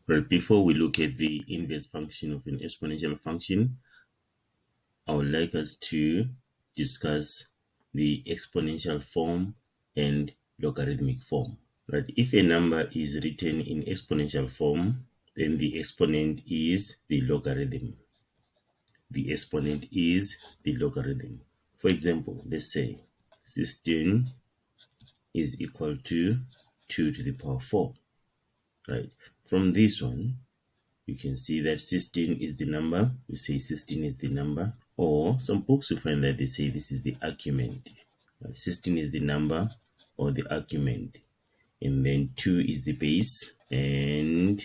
Right, before we look at the inverse function of an exponential function, I would like us to discuss the exponential form and logarithmic form. Right, if a number is written in exponential form, then the exponent is the logarithm. The exponent is the logarithm. For example, let's say 16 is equal to 2 to the power 4. Right, from this one, you can see that 16 is the number. We say 16 is the number. Or some books you find that they say this is the argument. 16 is the number or the argument. And then 2 is the base. And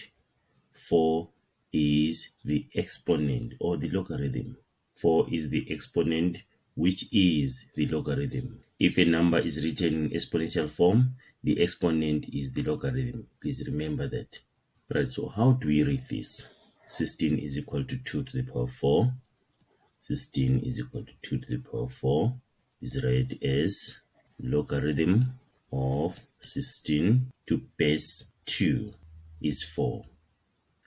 4 is the exponent or the logarithm. 4 is the exponent, which is the logarithm. If a number is written in exponential form, the exponent is the logarithm. Please remember that. Right, so how do we read this? 16 is equal to 2 to the power 4. 16 is equal to 2 to the power 4 is read as logarithm of 16 to base 2 is 4.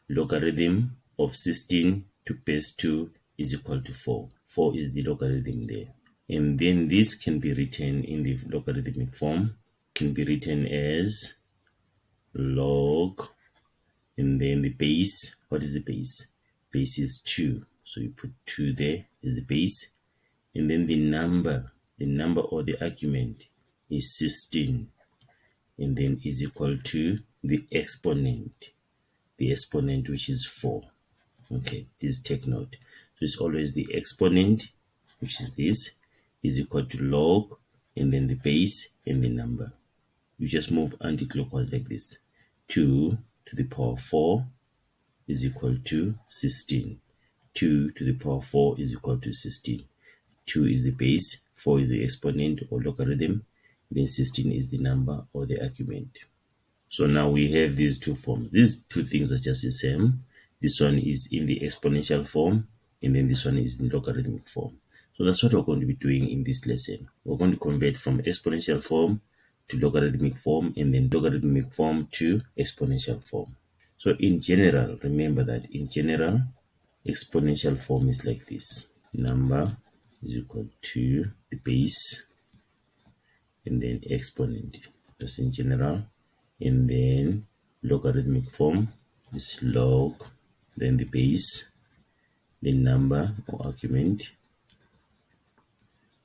Logarithm of 16 to base 2 is equal to 4. 4 is the logarithm there. And then this can be written in the logarithmic form, can be written as log, and then the base. What is the base? Base is 2. So you put 2 there is the base. And then the number or the argument is 16. And then is equal to the exponent. The exponent, which is 4. Okay, please take note. So it's always the exponent, which is this, is equal to log, and then the base and the number. You just move anti-clockwise like this. 2 to the power 4 is equal to 16. 2 to the power 4 is equal to 16. 2 is the base, 4 is the exponent or logarithm, then 16 is the number or the argument. So now we have these two forms. These two things are just the same. This one is in the exponential form, and then this one is in logarithmic form. So that's what we're going to be doing in this lesson. We're going to convert from exponential form to logarithmic form, and then logarithmic form to exponential form. So in general, remember that in general, exponential form is like this. Number is equal to the base and then exponent. That's in general. And then logarithmic form is log, then the base, the number or argument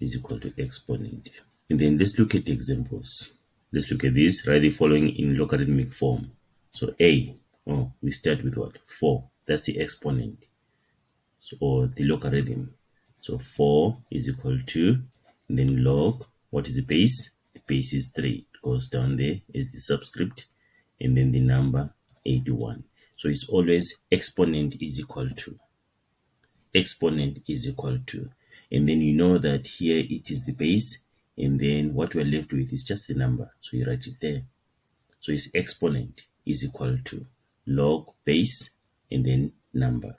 is equal to exponent. And then let's look at the examples. Let's look at this. Write the following in logarithmic form. So we start with what? 4. That's the exponent. So, or the logarithm. So 4 is equal to, and then log, what is the base? The base is 3. It goes down there is the subscript, and then the number 81. So it's always exponent is equal to. Exponent is equal to. And then you know that here it is the base, and then what we're left with is just the number. So you write it there. So it's exponent is equal to log base and then number.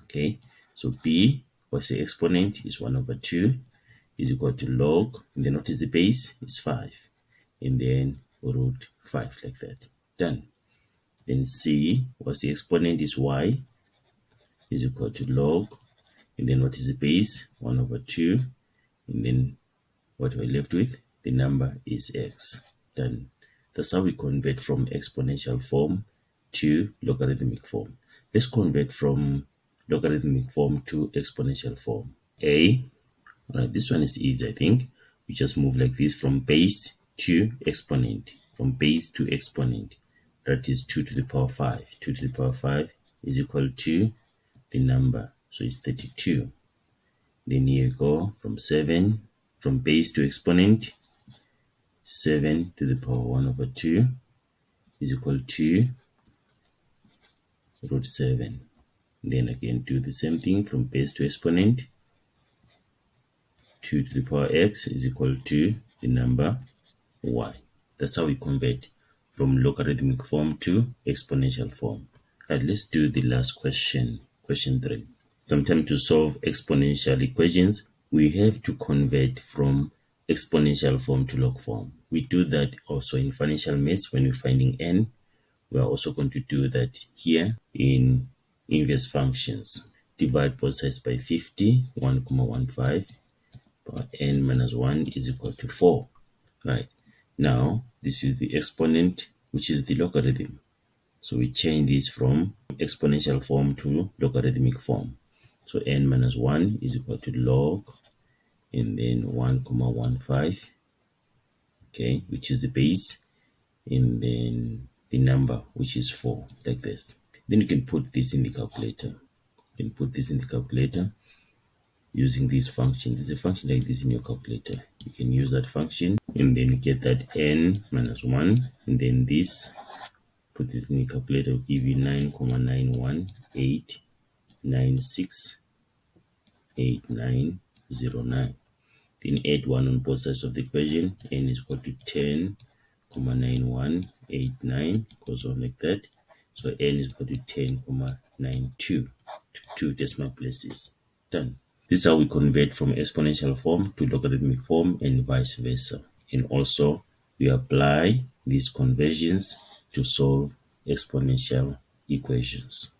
Okay, so b, what's the exponent, is 1 over 2 is equal to log, and then what is the base? Is 5, and then root 5 like that. Done. Then c, what's the exponent, is y is equal to log, and then what is the base? 1 over 2, and then what we're left with, the number is x. Done. That's how we convert from exponential form to logarithmic form. Let's convert from logarithmic form to exponential form. Right, this one is easy, I think. We just move like this from base to exponent. From base to exponent. That is 2 to the power 5. 2 to the power 5 is equal to the number. So it's 32. Then here you go from 7, from base to exponent. 7 to the power 1 over 2 is equal to root 7. Then again do the same thing from base to exponent. 2 to the power x is equal to the number y. That's how we convert from logarithmic form to exponential form. Right, let's do the last question, question 3. Sometimes to solve exponential equations, we have to convert from exponential form to log form. We do that also in financial maths when we're finding n. We are also going to do that here in inverse functions. Divide both sides by 50, 1,15, power n minus 1 is equal to 4. Right. Now, this is the exponent, which is the logarithm. So we change this from exponential form to logarithmic form. So n minus 1 is equal to log, and then 1,15, okay, which is the base, and then the number, which is 4, like this. Then you can put this in the calculator. You can put this in the calculator using this function. There's a function like this in your calculator. You can use that function, and then you get that n minus 1, and then this, put it in the calculator, will give you 9,918968909. Then add 1 on both sides of the equation. N is equal to 10,9189, goes on like that. So n is equal to 10,92 to 2 decimal places. Done. This is how we convert from exponential form to logarithmic form, and vice versa. And also we apply these conversions to solve exponential equations.